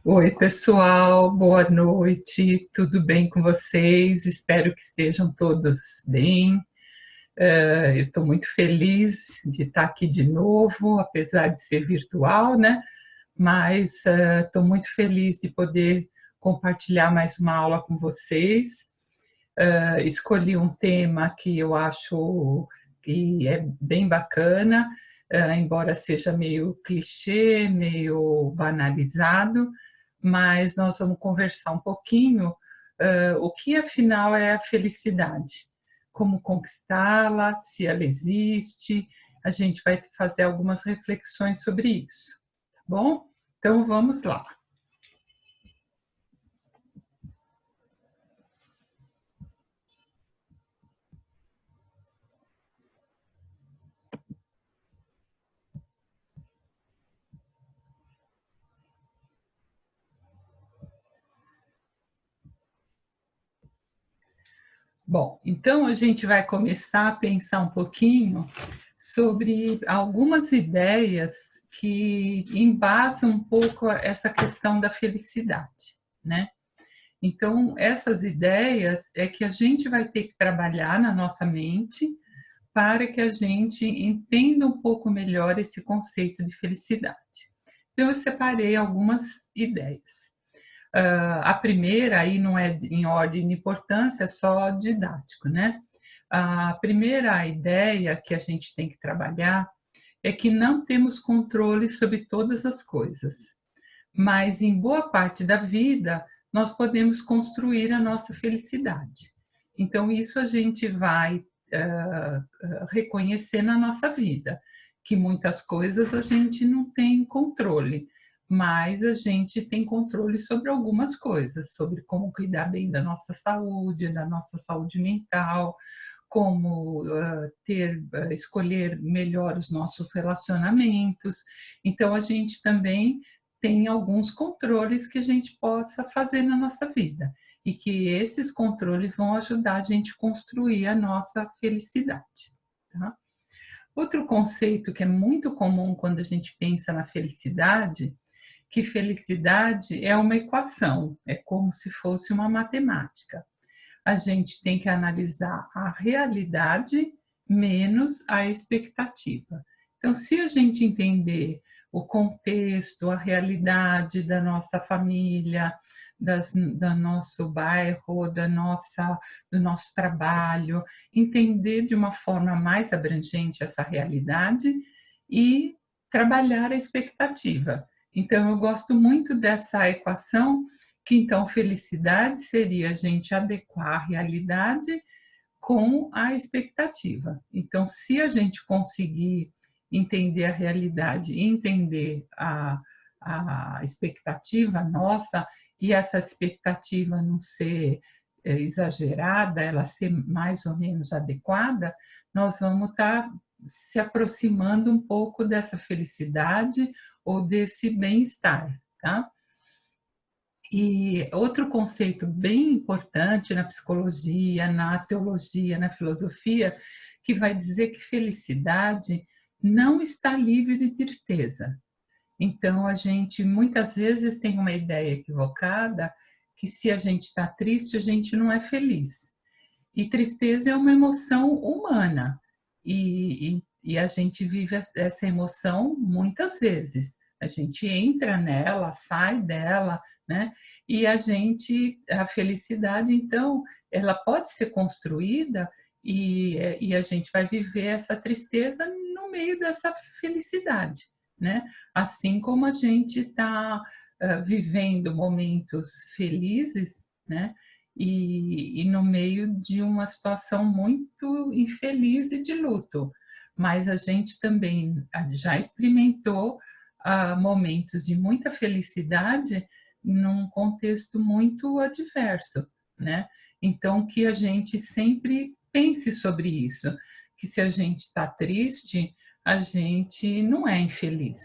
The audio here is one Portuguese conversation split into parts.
Oi, pessoal, boa noite, tudo bem com vocês? Espero que estejam todos bem. Eu estou muito feliz de estar aqui de novo, apesar de ser virtual, né? Mas estou muito feliz de poder compartilhar mais uma aula com vocês. Escolhi um tema que eu acho que é bem bacana, embora seja meio clichê, meio banalizado, mas nós vamos conversar um pouquinho o que afinal é a felicidade, como conquistá-la, se ela existe. A gente vai fazer algumas reflexões sobre isso, tá bom? Então vamos lá. Bom, então a gente vai começar a pensar um pouquinho sobre algumas ideias que embasam um pouco essa questão da felicidade, né? Então, essas ideias é que a gente vai ter que trabalhar na nossa mente para que a gente entenda um pouco melhor esse conceito de felicidade. Então, eu separei algumas ideias. A primeira, aí não é em ordem de importância, é só didático, né? A primeira ideia que a gente tem que trabalhar é que não temos controle sobre todas as coisas, mas em boa parte da vida nós podemos construir a nossa felicidade. Então, isso a gente vai reconhecer na nossa vida, que muitas coisas a gente não tem controle, mas a gente tem controle sobre algumas coisas, sobre como cuidar bem da nossa saúde mental, como escolher melhor os nossos relacionamentos. Então, a gente também tem alguns controles que a gente possa fazer na nossa vida e que esses controles vão ajudar a gente a construir a nossa felicidade. Tá? Outro conceito que é muito comum quando a gente pensa na felicidade, que felicidade é uma equação, é como se fosse uma matemática. A gente tem que analisar a realidade menos a expectativa. Então, se a gente entender o contexto, a realidade da nossa família, do nosso bairro, do nosso trabalho, entender de uma forma mais abrangente essa realidade e trabalhar a expectativa. Então, eu gosto muito dessa equação, que então felicidade seria a gente adequar a realidade com a expectativa. Então, se a gente conseguir entender a realidade e entender a expectativa nossa, e essa expectativa não ser exagerada, ela ser mais ou menos adequada, nós vamos estar se aproximando um pouco dessa felicidade ou desse bem-estar, tá? E outro conceito bem importante na psicologia, na teologia, na filosofia, que vai dizer que felicidade não está livre de tristeza. Então, a gente muitas vezes tem uma ideia equivocada que se a gente está triste, a gente não é feliz. E tristeza é uma emoção humana. E a gente vive essa emoção muitas vezes. A gente entra nela, sai dela, né? E a felicidade, então, ela pode ser construída e a gente vai viver essa tristeza no meio dessa felicidade, né? Assim como a gente está vivendo momentos felizes, né? E no meio de uma situação muito infeliz e de luto. Mas a gente também já experimentou momentos de muita felicidade num contexto muito adverso, né? Então, que a gente sempre pense sobre isso, que se a gente está triste, a gente não é infeliz,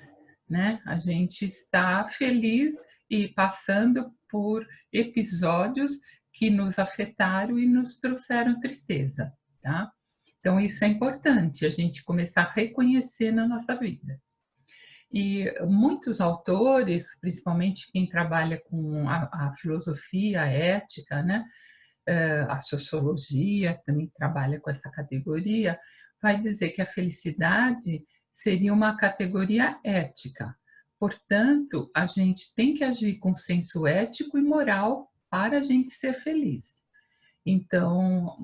né? A gente está feliz e passando por episódios que nos afetaram e nos trouxeram tristeza, tá? Então, isso é importante, a gente começar a reconhecer na nossa vida. E muitos autores, principalmente quem trabalha com a filosofia, a ética, né? A sociologia, que também trabalha com essa categoria, vai dizer que a felicidade seria uma categoria ética. Portanto, a gente tem que agir com senso ético e moral para a gente ser feliz. Então,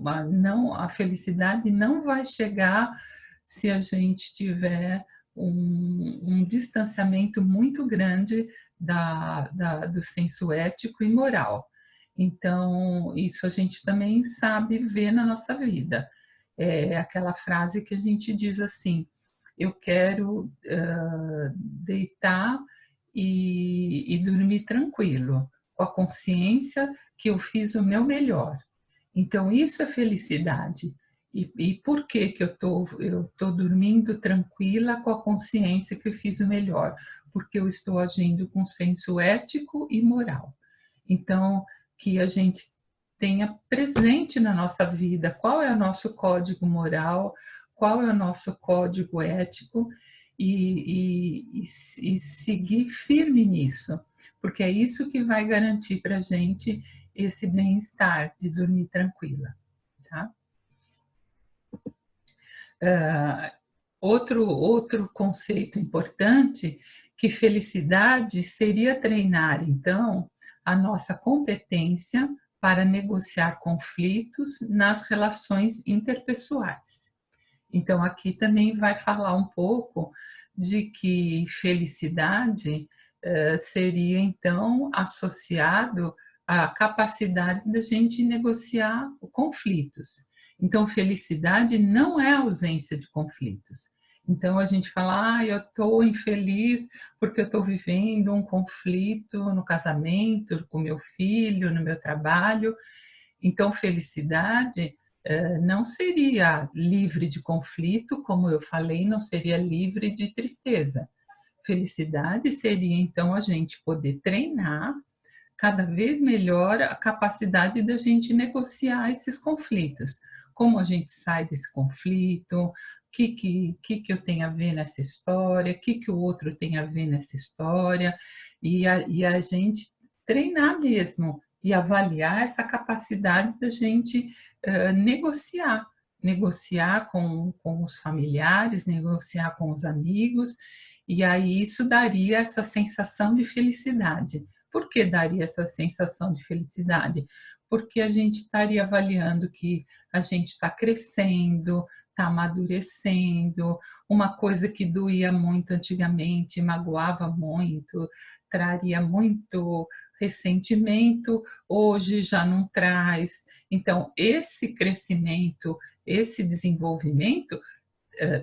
a felicidade não vai chegar se a gente tiver um distanciamento muito grande do senso ético e moral. Então, isso a gente também sabe ver na nossa vida. É aquela frase que a gente diz assim: eu quero deitar e dormir tranquilo, com a consciência que eu fiz o meu melhor. Então, isso é felicidade. E por que eu tô dormindo tranquila com a consciência que eu fiz o melhor? Porque eu estou agindo com senso ético e moral. Então, que a gente tenha presente na nossa vida qual é o nosso código moral, qual é o nosso código ético e seguir firme nisso, porque é isso que vai garantir para a gente esse bem-estar de dormir tranquila. Tá? Outro conceito importante, que felicidade seria treinar, então, a nossa competência para negociar conflitos nas relações interpessoais. Então, aqui também vai falar um pouco de que felicidade seria, então, associado à capacidade da gente negociar conflitos. Então, felicidade não é ausência de conflitos. Então, a gente fala, eu estou infeliz porque eu estou vivendo um conflito no casamento, com meu filho, no meu trabalho. Então, felicidade não seria livre de conflito, como eu falei, não seria livre de tristeza. Felicidade seria, então, a gente poder treinar cada vez melhor a capacidade da gente negociar esses conflitos. Como a gente sai desse conflito, o que eu tenho a ver nessa história, o que o outro tem a ver nessa história, e a gente treinar mesmo e avaliar essa capacidade da gente negociar com os familiares, negociar com os amigos, e aí isso daria essa sensação de felicidade. Por que daria essa sensação de felicidade? Porque a gente estaria avaliando que a gente está crescendo, está amadurecendo, uma coisa que doía muito antigamente, magoava muito, traria muito ressentimento, hoje já não traz. Então, esse crescimento, esse desenvolvimento,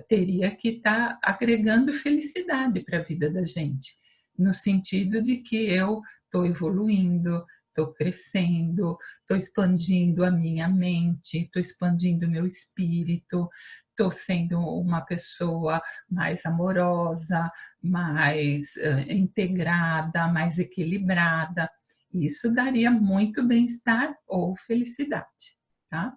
teria que estar agregando felicidade para a vida da gente, no sentido de que eu estou evoluindo, estou crescendo, estou expandindo a minha mente, estou expandindo o meu espírito, estou sendo uma pessoa mais amorosa, mais integrada, mais equilibrada. Isso daria muito bem-estar ou felicidade, tá?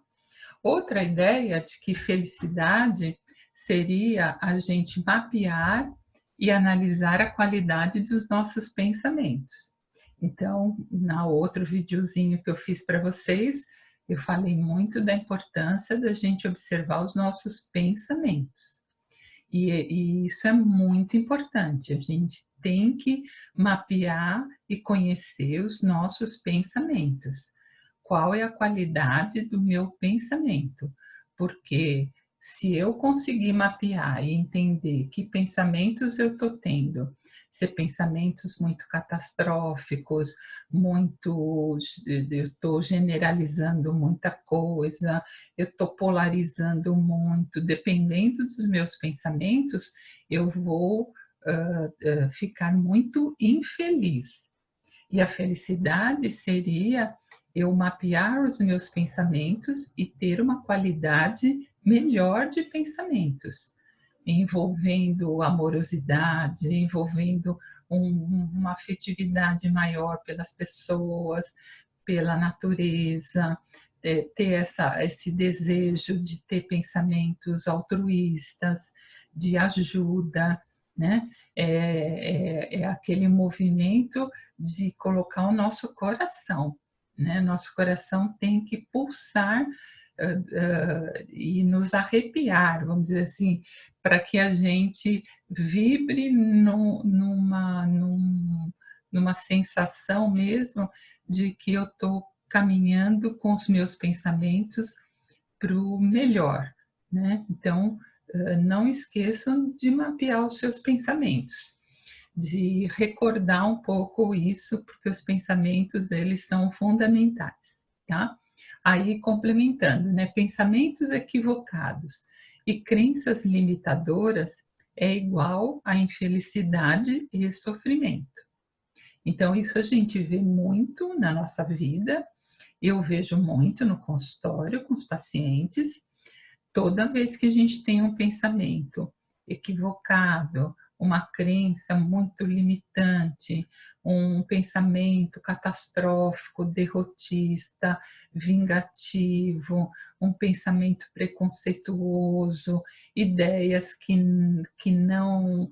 Outra ideia de que felicidade seria a gente mapear e analisar a qualidade dos nossos pensamentos. Então, na outro videozinho que eu fiz para vocês, eu falei muito da importância da gente observar os nossos pensamentos. E isso é muito importante, a gente tem que mapear e conhecer os nossos pensamentos. Qual é a qualidade do meu pensamento? Porque se eu conseguir mapear e entender que pensamentos eu estou tendo, se pensamentos muito catastróficos, eu estou generalizando muita coisa, eu estou polarizando muito, dependendo dos meus pensamentos, eu vou ficar muito infeliz. E a felicidade seria eu mapear os meus pensamentos e ter uma qualidade melhor de pensamentos, envolvendo amorosidade, envolvendo uma afetividade maior pelas pessoas, pela natureza, ter esse desejo de ter pensamentos altruístas, de ajuda, né? É aquele movimento de colocar o nosso coração, né? Nosso coração tem que pulsar e nos arrepiar, vamos dizer assim, para que a gente vibre numa sensação mesmo de que eu estou caminhando com os meus pensamentos para o melhor, né? Então, não esqueçam de mapear os seus pensamentos, de recordar um pouco isso, porque os pensamentos, eles são fundamentais, tá? Aí, complementando, né? Pensamentos equivocados e crenças limitadoras é igual a infelicidade e sofrimento. Então, isso a gente vê muito na nossa vida, eu vejo muito no consultório com os pacientes. Toda vez que a gente tem um pensamento equivocado, uma crença muito limitante, um pensamento catastrófico, derrotista, vingativo, um pensamento preconceituoso, ideias que não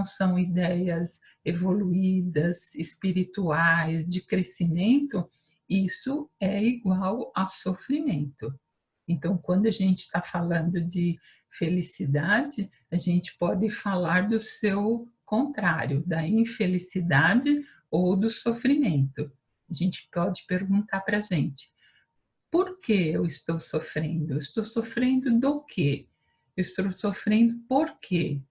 são ideias evoluídas, espirituais, de crescimento, isso é igual a sofrimento. Então, quando a gente está falando de felicidade, a gente pode falar do seu contrário, da infelicidade ou do sofrimento. A gente pode perguntar para a gente: por que eu estou sofrendo? Eu estou sofrendo do quê? Eu estou sofrendo por quê?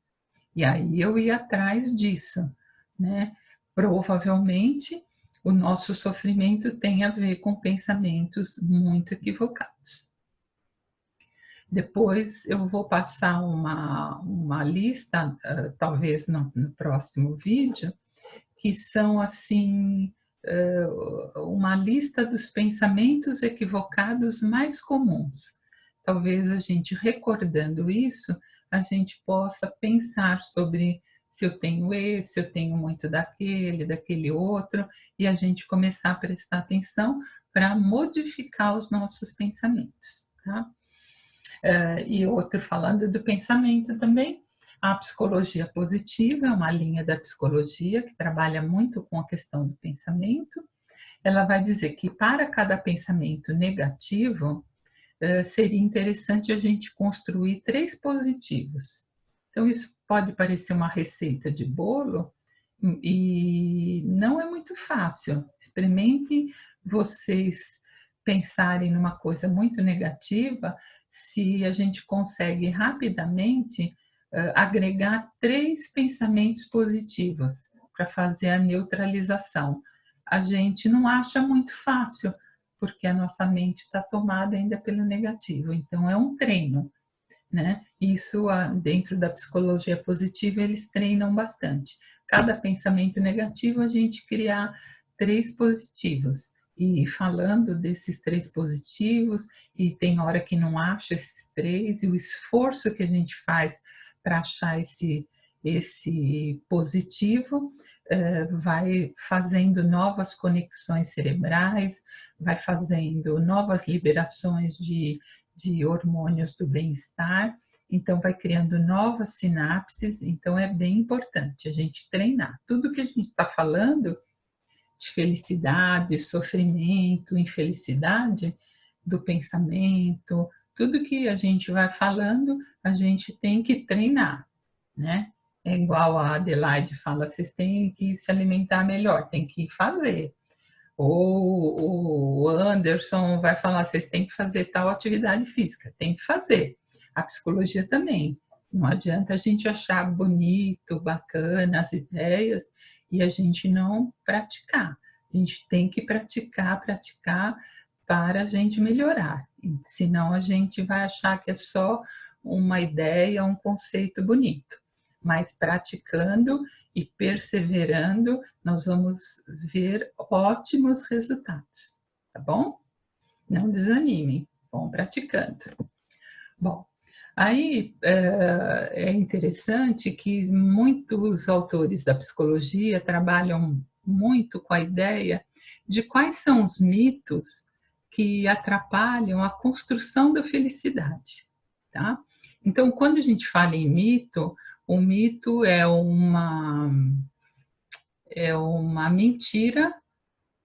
E aí eu ia atrás disso, né? Provavelmente o nosso sofrimento tem a ver com pensamentos muito equivocados. Depois eu vou passar uma lista, talvez no próximo vídeo, que são assim, uma lista dos pensamentos equivocados mais comuns. Talvez a gente recordando isso, a gente possa pensar sobre se eu tenho esse, se eu tenho muito daquele outro, e a gente começar a prestar atenção para modificar os nossos pensamentos, tá? E outro falando do pensamento também. A psicologia positiva é uma linha da psicologia que trabalha muito com a questão do pensamento. Ela vai dizer que para cada pensamento negativo, seria interessante a gente construir 3 positivos. Então, isso pode parecer uma receita de bolo e não é muito fácil. Experimente vocês pensarem numa coisa muito negativa, se a gente consegue rapidamente agregar 3 pensamentos positivos para fazer a neutralização. A gente não acha muito fácil, porque a nossa mente está tomada ainda pelo negativo. Então, é um treino, né? Isso, dentro da psicologia positiva, eles treinam bastante. Cada pensamento negativo, a gente criar 3 positivos. E falando desses 3 positivos, e tem hora que não acha esses 3, e o esforço que a gente faz para achar esse positivo, vai fazendo novas conexões cerebrais, vai fazendo novas liberações de hormônios do bem-estar, então vai criando novas sinapses, então é bem importante a gente treinar. Tudo que a gente está falando de felicidade, sofrimento, infelicidade, do pensamento, tudo que a gente vai falando, a gente tem que treinar, né? É igual a Adelaide fala, vocês têm que se alimentar melhor, tem que fazer. Ou o Anderson vai falar, vocês têm que fazer tal atividade física, tem que fazer. A psicologia também. Não adianta a gente achar bonito, bacana as ideias e a gente não praticar. A gente tem que praticar para a gente melhorar. Senão a gente vai achar que é só uma ideia, um conceito bonito. Mas praticando e perseverando, nós vamos ver ótimos resultados, tá bom? Não desanimem, vão praticando. Bom, aí é interessante que muitos autores da psicologia trabalham muito com a ideia de quais são os mitos que atrapalham a construção da felicidade, tá? Então, quando a gente fala em mito, O mito é uma mentira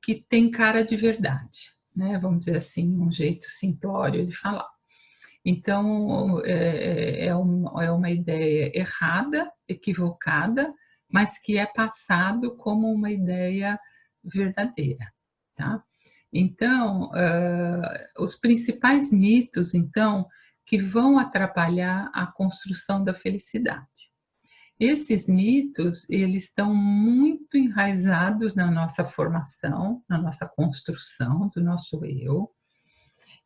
que tem cara de verdade, né? Vamos dizer assim, um jeito simplório de falar. Então, é uma ideia errada, equivocada, mas que é passado como uma ideia verdadeira, tá? Então, os principais mitos, então, que vão atrapalhar a construção da felicidade. Esses mitos, eles estão muito enraizados na nossa formação, na nossa construção do nosso eu.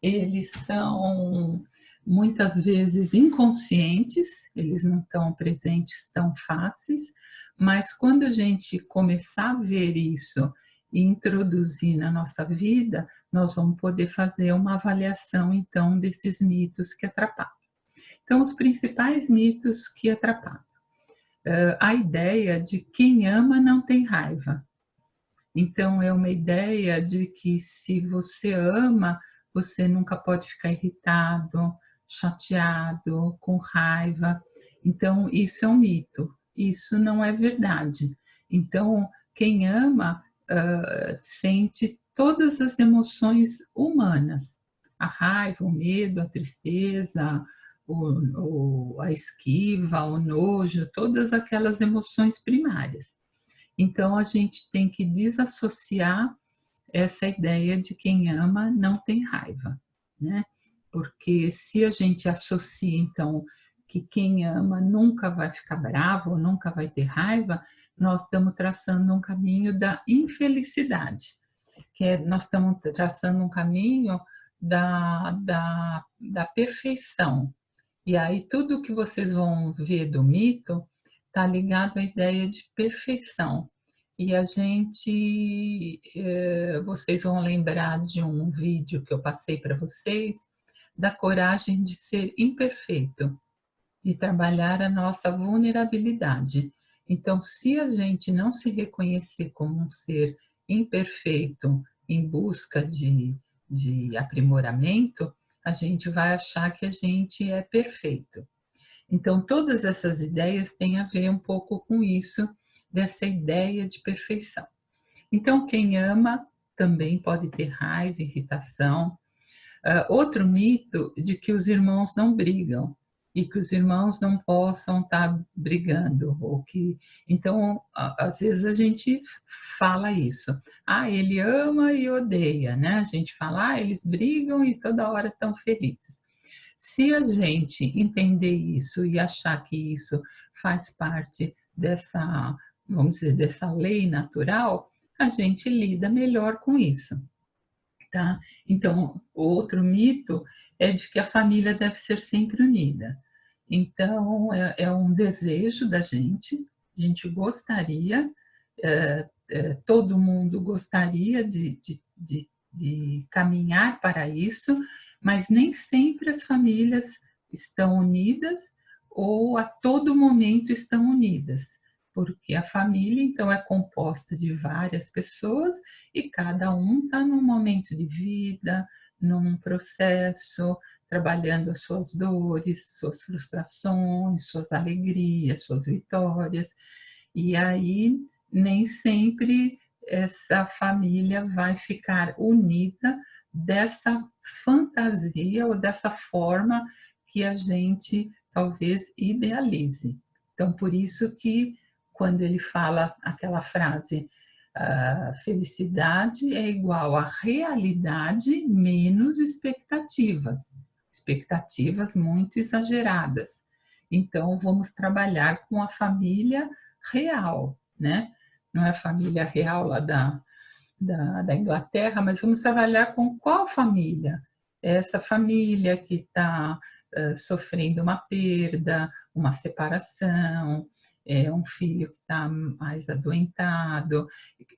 Eles são muitas vezes inconscientes, eles não estão presentes tão fáceis, mas quando a gente começar a ver isso e introduzir na nossa vida, nós vamos poder fazer uma avaliação, então, desses mitos que atrapalham. Então, os principais mitos que atrapalham. A ideia de quem ama não tem raiva. Então, é uma ideia de que se você ama, você nunca pode ficar irritado, chateado, com raiva. Então, isso é um mito. Isso não é verdade. Então, quem ama sente todas as emoções humanas. A raiva, o medo, a tristeza, a esquiva, o nojo, todas aquelas emoções primárias. Então, a gente tem que desassociar essa ideia de quem ama não tem raiva, né? Porque se a gente associa, então, que quem ama nunca vai ficar bravo, nunca vai ter raiva, nós estamos traçando um caminho da infelicidade, nós estamos traçando um caminho da perfeição. E aí tudo que vocês vão ver do mito está ligado à ideia de perfeição. E a gente, vocês vão lembrar de um vídeo que eu passei para vocês, da coragem de ser imperfeito e trabalhar a nossa vulnerabilidade. Então, se a gente não se reconhecer como um ser imperfeito em busca de aprimoramento, a gente vai achar que a gente é perfeito. Então, todas essas ideias têm a ver um pouco com isso, dessa ideia de perfeição. Então, quem ama também pode ter raiva, irritação. Outro mito de que os irmãos não brigam e que os irmãos não possam estar brigando, ou que então às vezes a gente fala isso. Ah, ele ama e odeia, né? A gente fala, ah, eles brigam e toda hora estão felizes. Se a gente entender isso e achar que isso faz parte dessa, vamos dizer, dessa lei natural, a gente lida melhor com isso. Tá? Então, outro mito é de que a família deve ser sempre unida. Então, é um desejo da gente, a gente gostaria, todo mundo gostaria de caminhar para isso, mas nem sempre as famílias estão unidas ou a todo momento estão unidas, porque a família, então, é composta de várias pessoas e cada um está num momento de vida, num processo, trabalhando as suas dores, suas frustrações, suas alegrias, suas vitórias, e aí nem sempre essa família vai ficar unida dessa fantasia ou dessa forma que a gente talvez idealize. Então, por isso que quando ele fala aquela frase, a felicidade é igual a realidade menos expectativas, expectativas muito exageradas. Então, vamos trabalhar com a família real, né? Não é a família real lá da Inglaterra, mas vamos trabalhar com qual família? Essa família que está sofrendo uma perda, uma separação, um filho que está mais adoentado,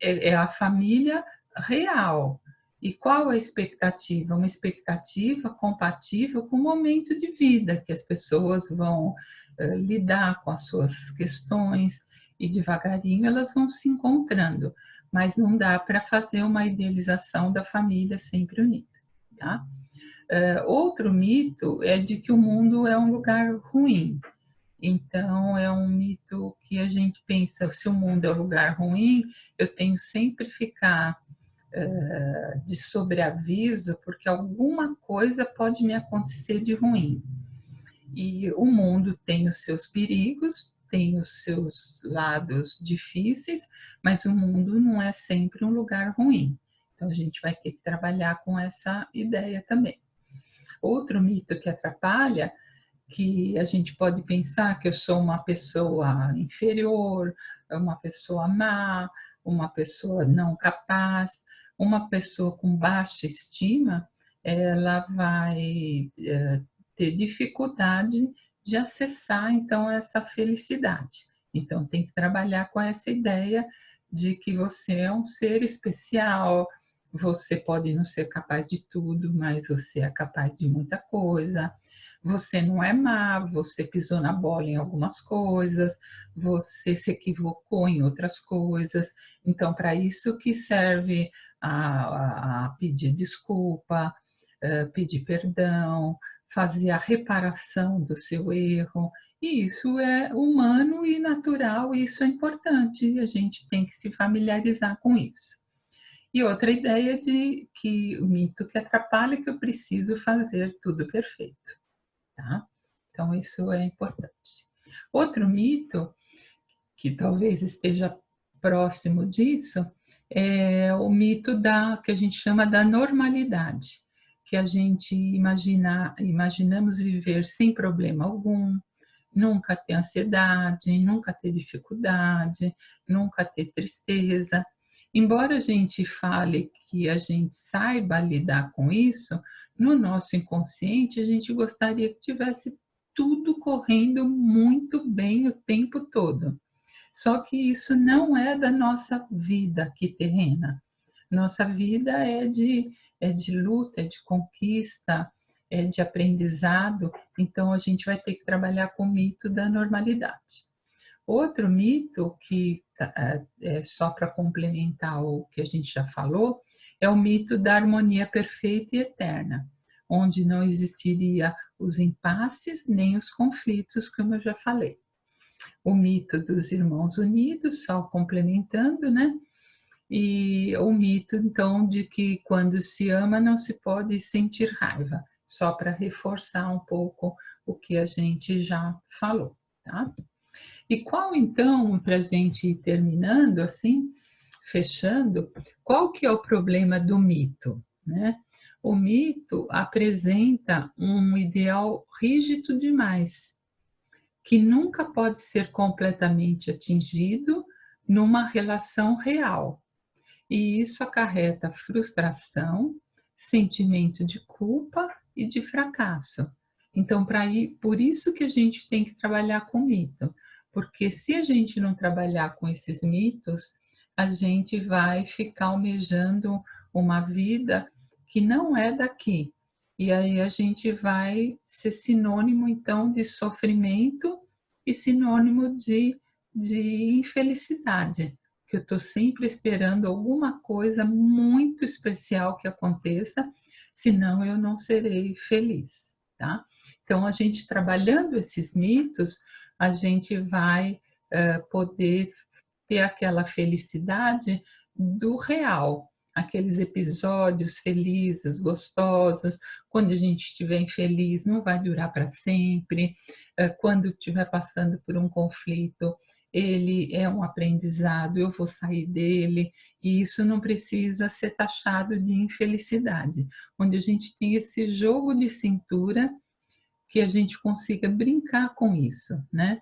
é a família real. E qual a expectativa? Uma expectativa compatível com o momento de vida, que as pessoas vão lidar com as suas questões e devagarinho elas vão se encontrando, mas não dá para fazer uma idealização da família sempre unida, tá? Outro mito é de que o mundo é um lugar ruim. Então, é um mito que a gente pensa, se o mundo é um lugar ruim, eu tenho sempre que ficar de sobreaviso, porque alguma coisa pode me acontecer de ruim. E o mundo tem os seus perigos, tem os seus lados difíceis, mas o mundo não é sempre um lugar ruim. Então, a gente vai ter que trabalhar com essa ideia também. Outro mito que atrapalha, que a gente pode pensar que eu sou uma pessoa inferior, uma pessoa má, uma pessoa não capaz, uma pessoa com baixa estima, ela vai ter dificuldade de acessar, então, essa felicidade. Então, tem que trabalhar com essa ideia de que você é um ser especial, você pode não ser capaz de tudo, mas você é capaz de muita coisa. Você não é má, você pisou na bola em algumas coisas, você se equivocou em outras coisas. Então, para isso que serve a pedir desculpa, pedir perdão, fazer a reparação do seu erro. E isso é humano e natural, e isso é importante, e a gente tem que se familiarizar com isso. E outra ideia de que o mito que atrapalha é que eu preciso fazer tudo perfeito, tá? Então, isso é importante. Outro mito, que talvez esteja próximo disso, é o mito que a gente chama da normalidade, que a gente imaginamos viver sem problema algum, nunca ter ansiedade, nunca ter dificuldade, nunca ter tristeza. Embora a gente fale que a gente saiba lidar com isso, no nosso inconsciente a gente gostaria que tivesse tudo correndo muito bem o tempo todo. Só que isso não é da nossa vida aqui terrena. Nossa vida é de luta, é de conquista, é de aprendizado, então a gente vai ter que trabalhar com o mito da normalidade. Outro mito, que é só para complementar o que a gente já falou, é o mito da harmonia perfeita e eterna, onde não existiria os impasses nem os conflitos, como eu já falei. O mito dos irmãos unidos, só complementando, né? E o mito, então, de que quando se ama não se pode sentir raiva, só para reforçar um pouco o que a gente já falou, tá? E qual então, para a gente ir terminando assim, fechando, qual que é o problema do mito, né? O mito apresenta um ideal rígido demais, que nunca pode ser completamente atingido numa relação real. E isso acarreta frustração, sentimento de culpa e de fracasso. Então, por isso que a gente tem que trabalhar com mito, porque se a gente não trabalhar com esses mitos, a gente vai ficar almejando uma vida que não é daqui. E aí a gente vai ser sinônimo, então, de sofrimento e sinônimo de infelicidade, que eu estou sempre esperando alguma coisa muito especial que aconteça, senão eu não serei feliz, tá? Então, a gente trabalhando esses mitos, a gente vai poder ter aquela felicidade do real, aqueles episódios felizes, gostosos. Quando a gente estiver infeliz, não vai durar para sempre. Quando estiver passando por um conflito, ele é um aprendizado, eu vou sair dele, e isso não precisa ser taxado de infelicidade, onde a gente tem esse jogo de cintura, que a gente consiga brincar com isso, né?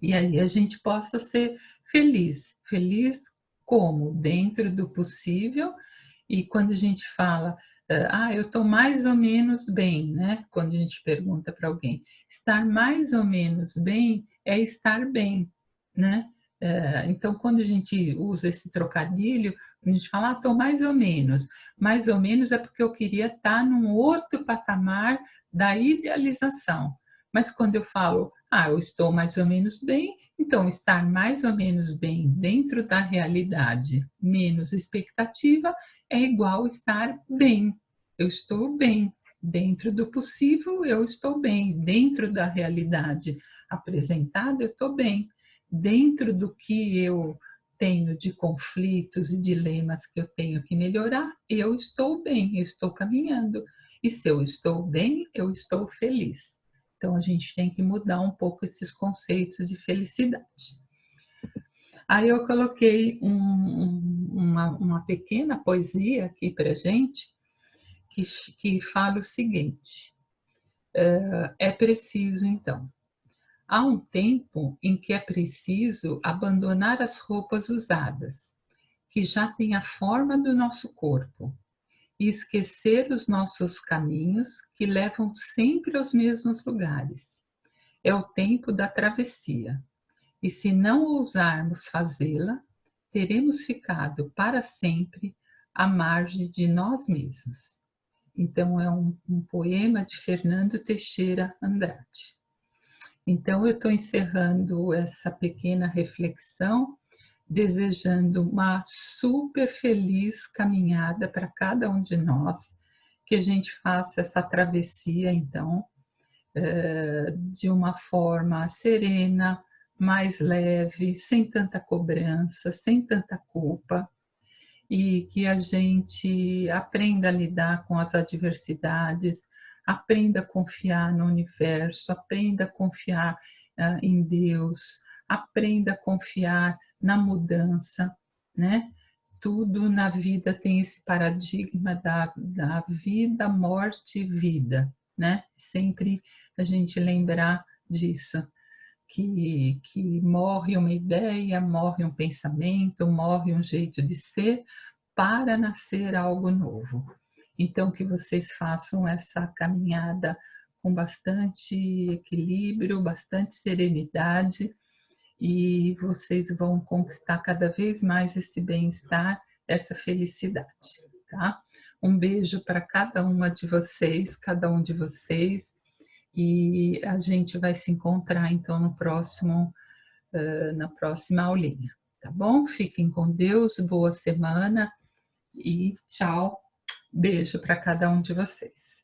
E aí a gente possa ser feliz. Feliz como? Dentro do possível. E quando a gente fala, eu estou mais ou menos bem, né? Quando a gente pergunta para alguém, estar mais ou menos bem é estar bem, né? Então, quando a gente usa esse trocadilho, a gente fala, estou mais ou menos é porque eu queria estar num outro patamar da idealização. Mas quando eu falo, eu estou mais ou menos bem, então estar mais ou menos bem dentro da realidade, menos expectativa, é igual estar bem. Eu estou bem. Dentro do possível, eu estou bem. Dentro da realidade, apresentada, eu estou bem. Dentro do que eu tenho de conflitos e dilemas que eu tenho que melhorar, eu estou bem, eu estou caminhando. E se eu estou bem, eu estou feliz. Então, a gente tem que mudar um pouco esses conceitos de felicidade. Aí eu coloquei uma pequena poesia aqui para gente, que fala o seguinte: é preciso, então, há um tempo em que é preciso abandonar as roupas usadas, que já têm a forma do nosso corpo, e esquecer os nossos caminhos que levam sempre aos mesmos lugares. É o tempo da travessia, e se não ousarmos fazê-la, teremos ficado para sempre à margem de nós mesmos. Então, é um poema de Fernando Teixeira Andrade. Então, eu estou encerrando essa pequena reflexão, desejando uma super feliz caminhada para cada um de nós, que a gente faça essa travessia, então, de uma forma serena, mais leve, sem tanta cobrança, sem tanta culpa, e que a gente aprenda a lidar com as adversidades, aprenda a confiar no universo, aprenda a confiar em Deus, aprenda a confiar na mudança, né? Tudo na vida tem esse paradigma da vida, morte e vida, né? Sempre a gente lembrar disso, que morre uma ideia, morre um pensamento, morre um jeito de ser, para nascer algo novo. Então, que vocês façam essa caminhada com bastante equilíbrio, bastante serenidade, e vocês vão conquistar cada vez mais esse bem-estar, essa felicidade, tá? Um beijo para cada uma de vocês, cada um de vocês, e a gente vai se encontrar então no próximo, na próxima aulinha, tá bom? Fiquem com Deus, boa semana e tchau. Beijo para cada um de vocês.